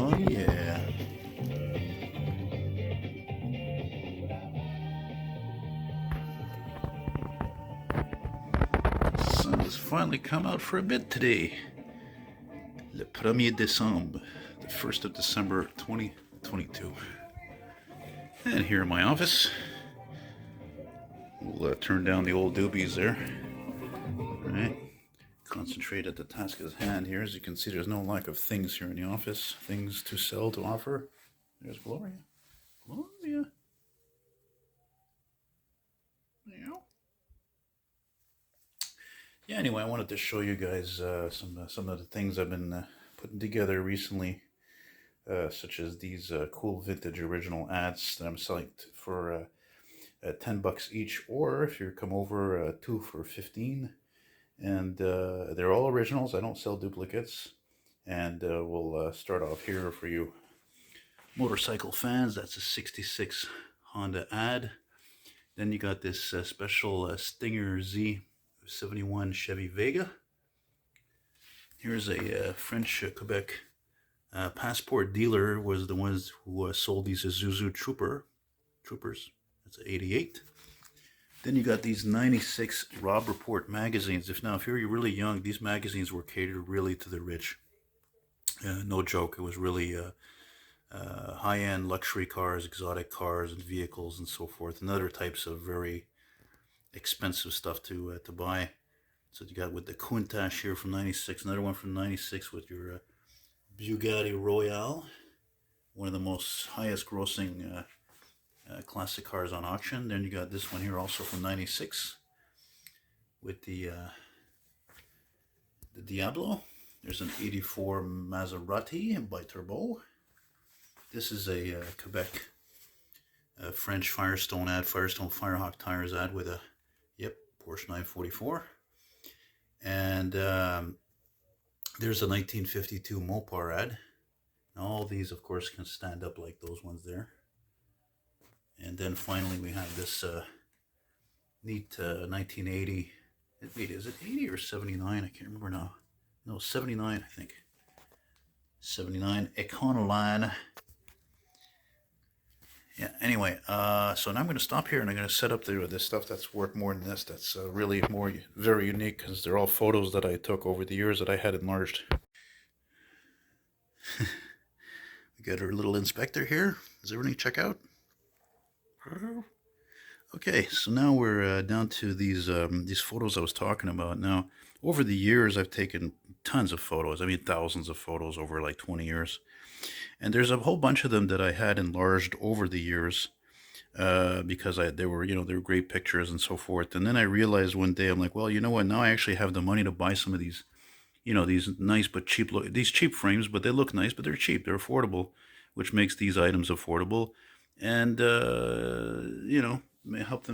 Oh yeah. The sun has finally come out for a bit today. Le 1er décembre, the 1st of December 2022. And here in my office, we'll turn down the old doobies there. All right. Concentrate at the task at hand here. As you can see, there's no lack of things here in the office. Things to sell, to offer. There's Gloria. Gloria. Yeah, anyway, I wanted to show you guys some of the things I've been putting together recently, such as these cool vintage original ads that I'm selling for $10 each, or if you come over, 2 for 15. And they're all originals. I don't sell duplicates. And we'll start off here for you motorcycle fans. That's a '66 Honda ad. Then you got this special Stinger Z 71 Chevy Vega. Here's a French Quebec passport dealer, was the ones who sold these Isuzu Troopers. That's an '88. Then you got these '96 Rob Report magazines. If you're really young, these magazines were catered really to the rich. No joke. It was really high-end luxury cars, exotic cars and vehicles and so forth, and other types of very expensive stuff to buy. So you got with the Countach here from '96, another one from '96 with your Bugatti Royale, one of the most highest grossing classic cars on auction. Then you got this one here also from '96 with the Diablo. There's an '84 Maserati bi-turbo. This is a Quebec French Firestone ad, Firestone Firehawk tires ad with a Porsche 944. And there's a 1952 Mopar ad. Now all these of course can stand up like those ones there. And then finally we have this neat 1980, wait, is it 80 or 79? I can't remember now. No, 79 I think. 79 Econoline. Yeah, anyway, so now I'm going to stop here and I'm going to set up this stuff that's worth more than this. That's really very unique, because they're all photos that I took over the years that I had enlarged. We got our little inspector here. Does everything check out? Okay, so now we're down to these photos I was talking about. Now, over the years, I've taken tons of photos. I mean, thousands of photos over like 20 years. And there's a whole bunch of them that I had enlarged over the years because they were great pictures and so forth. And then I realized one day, I'm like, well, you know what? Now I actually have the money to buy some of these, these nice but cheap these cheap frames, but they look nice, but they're cheap, they're affordable, which makes these items affordable. And help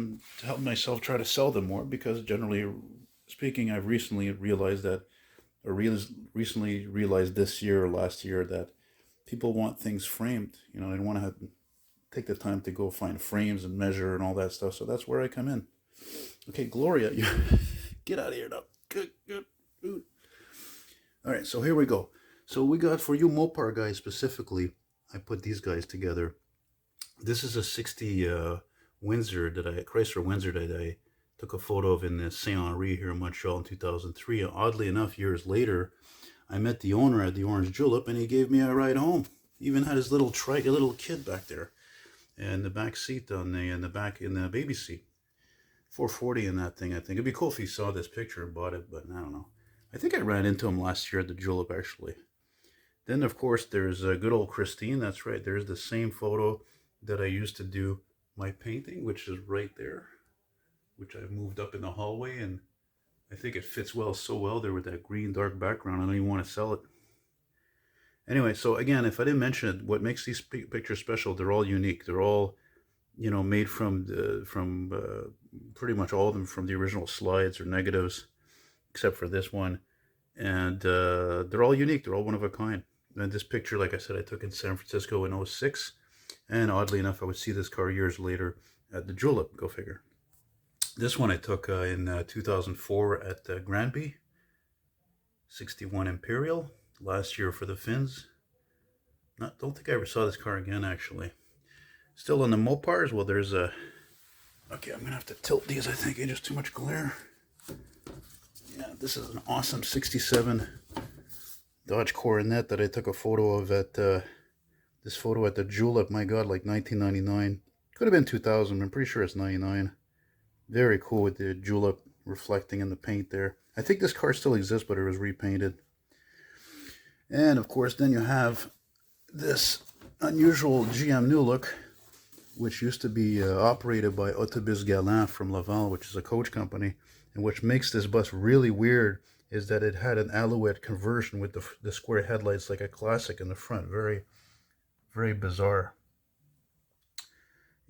myself try to sell them more, because generally speaking, I've recently realized this year or last year that people want things framed. They don't want to take the time to go find frames and measure and all that stuff. So that's where I come in. Okay, Gloria, you get out of here now. Good. All right, so here we go. So we got, for you Mopar guys specifically, I put these guys together. This is a '60 Chrysler Windsor that I took a photo of in the Saint Henri here in Montreal in 2003. Oddly enough, years later, I met the owner at the Orange Julep, and he gave me a ride home. He even had his little kid back there, and the back seat in the baby seat. 440 in that thing. I think it'd be cool if he saw this picture and bought it, but I don't know. I think I ran into him last year at the Julep actually. Then of course there's good old Christine. That's right. There's the same photo that I used to do my painting, which is right there, which I've moved up in the hallway, and I think it fits so well there with that green dark background. I don't even want to sell it. Anyway, so again, if I didn't mention it, what makes these pictures special, they're all unique. They're all, made from pretty much all of them from the original slides or negatives, except for this one. And they're all unique. They're all one of a kind. And this picture, like I said, I took in San Francisco in '06. And oddly enough, I would see this car years later at the Julep. Go figure. This one I took in 2004 at Granby. 61 Imperial. Last year for the Finns. Don't think I ever saw this car again, actually. Still on the Mopars. Well, there's a... Okay, I'm going to have to tilt these, I think. Just too much glare. Yeah, this is an awesome 67 Dodge Coronet that I took a photo of at... this photo at the Julep, my God, like 1999. Could have been 2000, I'm pretty sure it's 99. Very cool with the julep reflecting in the paint there. I think this car still exists, but it was repainted. And of course, then you have this unusual GM New Look, which used to be operated by Autobus Galant from Laval, which is a coach company. And what makes this bus really weird is that it had an Alouette conversion with the square headlights like a classic in the front. Very, very bizarre.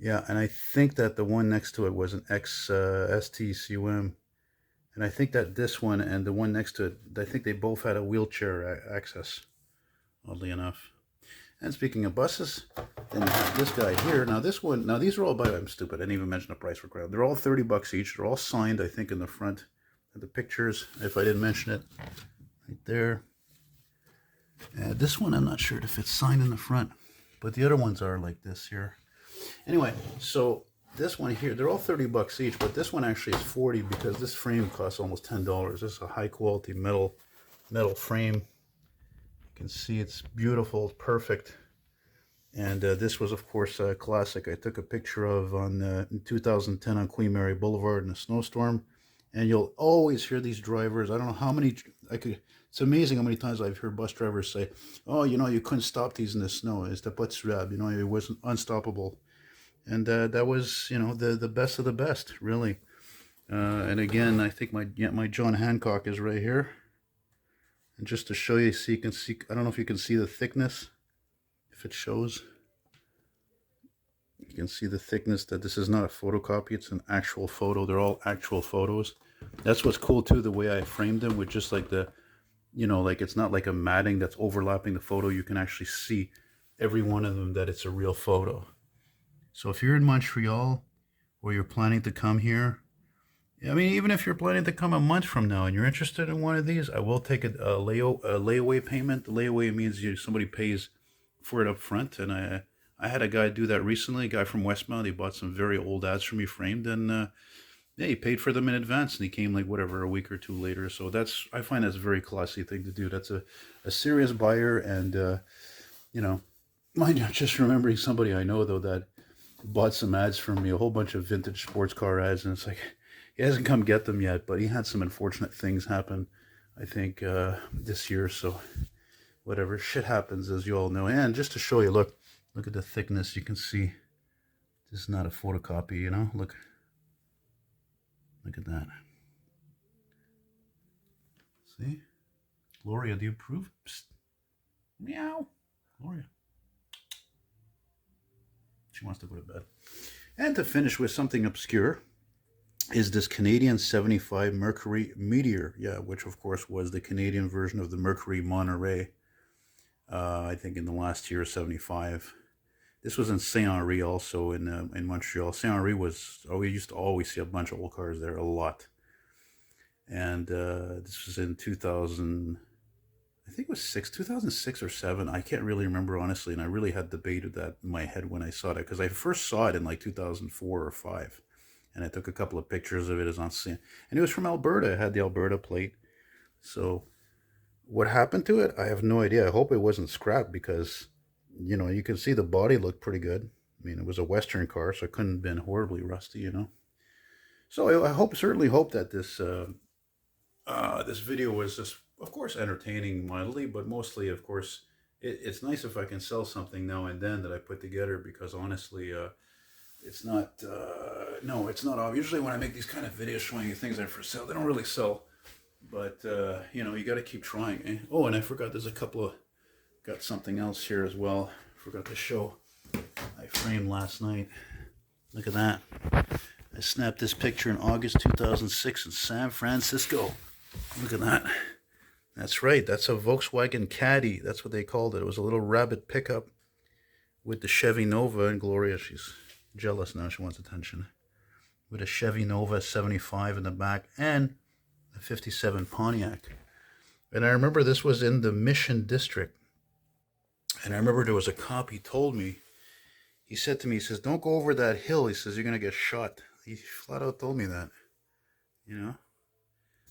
Yeah, and I think that the one next to it was an STCUM. And I think that this one and the one next to it, I think they both had a wheelchair access, oddly enough. And speaking of buses, then you have this guy here. Now this one, now these are all I'm stupid. I didn't even mention the price for crowd. They're all 30 bucks each. They're all signed, I think, in the front of the pictures, if I didn't mention it. Right there. This one, I'm not sure if it's signed in the front, but the other ones are like this here. Anyway, so this one here, they're all 30 bucks each, but this one actually is 40 because this frame costs almost $10. This is a high quality metal frame. You can see it's beautiful, it's perfect. And this was, of course, a classic I took a picture of in 2010 on Queen Mary Boulevard in a snowstorm. And you'll always hear these drivers. I don't know how many, it's amazing how many times I've heard bus drivers say, oh, you know, you couldn't stop these in the snow. It's the Putzrab, you know, it wasn't unstoppable. And that was, you know, the best of the best, really. And again, I think my John Hancock is right here. And just to show you, so you can see, I don't know if you can see the thickness, if it shows. You can see the thickness, that this is not a photocopy, it's an actual photo. They're all actual photos. That's what's cool too, the way I framed them with just like the, you know, like it's not like a matting that's overlapping the photo. You can actually see every one of them that it's a real photo. So if you're in Montreal or you're planning to come here, I mean, even if you're planning to come a month from now and you're interested in one of these, I will take a layaway payment. The layaway means somebody pays for it up front. And I had a guy do that recently, a guy from Westmount. He bought some very old ads from me framed, and yeah, he paid for them in advance, and he came like whatever, a week or two later. So I find that's a very classy thing to do. That's a serious buyer, and you know, mind you, just remembering somebody I know though that bought some ads from me, a whole bunch of vintage sports car ads, and it's like he hasn't come get them yet, but he had some unfortunate things happen, I think, this year. So whatever, shit happens, as you all know. And just to show you, look at the thickness. You can see this is not a photocopy, you know. Look at that. See? Gloria, do you approve? Psst. Meow. Gloria. She wants to go to bed. And to finish with something obscure is this Canadian 75 Mercury Meteor. Yeah, which of course was the Canadian version of the Mercury Monterey. I think in the last year, 75. This was in Saint-Henri also in Montreal. Saint-Henri was, we used to always see a bunch of old cars there, a lot. And this was in 2000, I think it was 2006 or 7. I can't really remember, honestly, and I really had debated that in my head when I saw it, because I first saw it in like 2004 or 5. And I took a couple of pictures of it as on scene. And it was from Alberta. It had the Alberta plate. So what happened to it, I have no idea. I hope it wasn't scrapped, because, you know, you can see the body looked pretty good. I mean, it was a Western car, so it couldn't have been horribly rusty, you know. So I certainly hope that this this video was just, of course, entertaining mildly, but mostly, of course, it's nice if I can sell something now and then that I put together, because honestly, it's not, no, it's not obvious. Usually when I make these kind of videos showing you things that are for sale, they don't really sell. But, you know, you got to keep trying. Eh? Oh, and I forgot there's a couple of, got something else here as well. Forgot to show. I framed last night. Look at that. I snapped this picture in August 2006 in San Francisco. Look at that. That's right. That's a Volkswagen Caddy. That's what they called it. It was a little rabbit pickup with the Chevy Nova. And Gloria, she's jealous now. She wants attention. With a Chevy Nova 75 in the back and a 57 Pontiac. And I remember this was in the Mission District. And I remember there was a cop, he told me, he said to me, he says, don't go over that hill. He says, you're going to get shot. He flat out told me that, you know?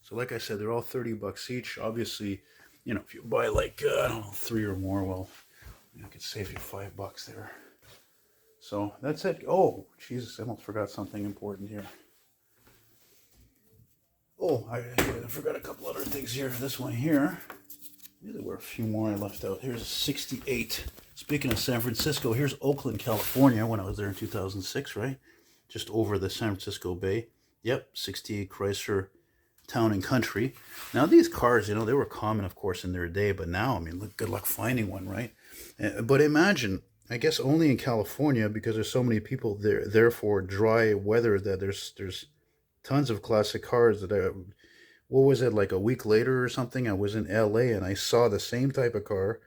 So like I said, they're all 30 bucks each. Obviously, you know, if you buy like, I don't know, 3 or more, well, I could save you $5 there. So that's it. Oh, Jesus, I almost forgot something important here. Oh, I forgot a couple other things here. This one here. Maybe there were a few more I left out. Here's 68. Speaking of San Francisco, here's Oakland, California, when I was there in 2006, right? Just over the San Francisco Bay. Yep, 68 Chrysler Town and Country. Now, these cars, you know, they were common, of course, in their day, but now, I mean, good luck finding one, right? But imagine, I guess only in California, because there's so many people there for dry weather, that there's tons of classic cars that what was it, like a week later or something, I was in LA and I saw the same type of car,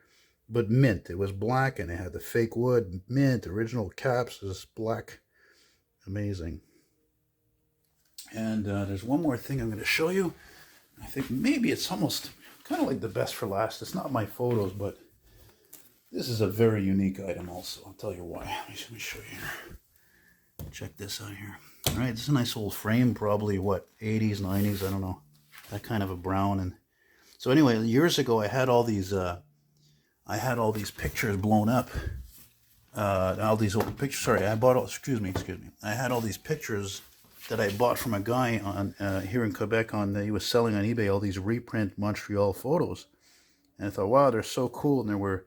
but mint. It was black and it had the fake wood, mint, original caps, this black. Amazing. And there's one more thing I'm going to show you. I think maybe it's almost kind of like the best for last. It's not my photos, but this is a very unique item also. I'll tell you why. Let me show you here. Check this out here. All right, this is a nice old frame, probably what, 80s, 90s, I don't know. That kind of a brown. And so anyway, years ago I had all these pictures blown up. All these old pictures. Sorry, I bought all. Excuse me. I had all these pictures that I bought from a guy on here in Quebec. He was selling on eBay all these reprint Montreal photos, and I thought, wow, they're so cool. And there were,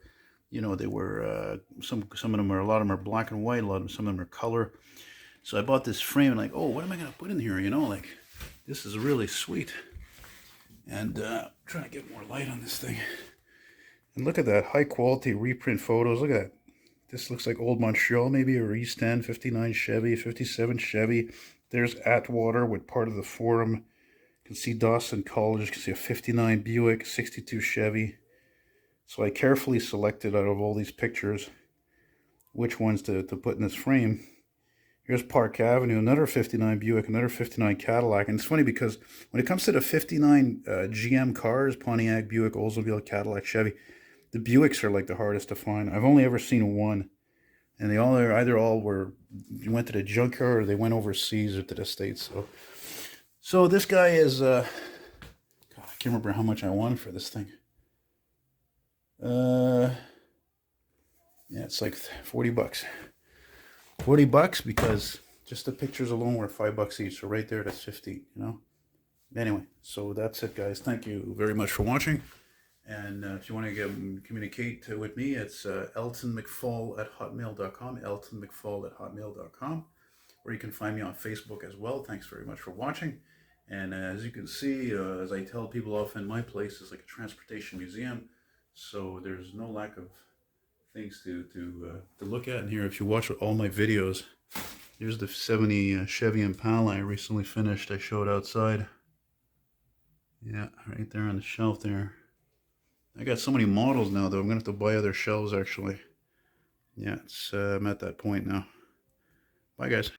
you know, they were some of them are, a lot of them are black and white. Some of them are color. So I bought this frame and like, oh, what am I gonna put in here? You know, like, this is really sweet. And trying to get more light on this thing. And look at that high quality reprint photos. Look at that. This looks like old Montreal, maybe, or East End, 59 Chevy, 57 Chevy. There's Atwater with part of the Forum. You can see Dawson College. You can see a 59 Buick, 62 Chevy. So I carefully selected out of all these pictures which ones to put in this frame. Here's Park Avenue, another 59 Buick, another 59 Cadillac. And it's funny because when it comes to the 59 GM cars, Pontiac, Buick, Oldsmobile, Cadillac, Chevy, the Buicks are like the hardest to find. I've only ever seen one. And they all are either went to the junkyard or they went overseas or to the States. So this guy is, God, I can't remember how much I wanted for this thing. Yeah, it's like 40 bucks. 40 bucks because just the pictures alone were $5 each. So right there, that's 50, you know. Anyway, so that's it, guys. Thank you very much for watching. And if you want to communicate with me, it's eltonmcfall@hotmail.com, eltonmcfall@hotmail.com, or you can find me on Facebook as well. Thanks very much for watching. And as you can see, as I tell people often, my place is like a transportation museum, so there's no lack of things to look at. And here, if you watch all my videos, here's the 70 Chevy Impala I recently finished. I showed outside. Yeah, right there on the shelf there. I got so many models now, though. I'm going to have to buy other shelves, actually. Yeah, I'm at that point now. Bye, guys.